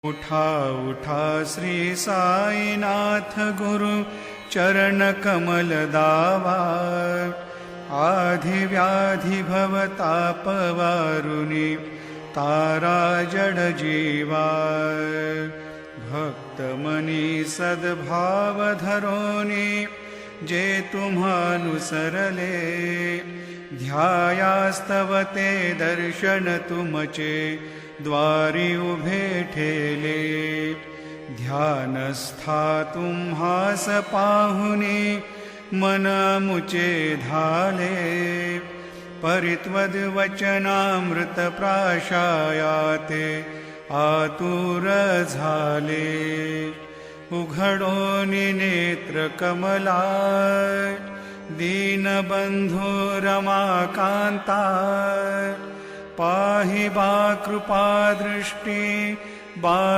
उठा उठा श्री साईनाथ गुरु चरण कमल दावा। आधि व्याधि भवताप वारुणी तारा जड जीवा। भक्त मनी सद्भाव धरोनी जे तुम्हानुसरले। ध्यायास्तवते दर्शन तुमचे द्वारी उभे ठेले। ध्यानस्था तुम्हास पाहुनी मन मुचे धाले। परित्वद वचनामृत प्राशायाते आतुर झाले। उघडोनी नेत्र कमला दीनबंधु रमाकांता। पाहि बा कृपा दृष्टि बा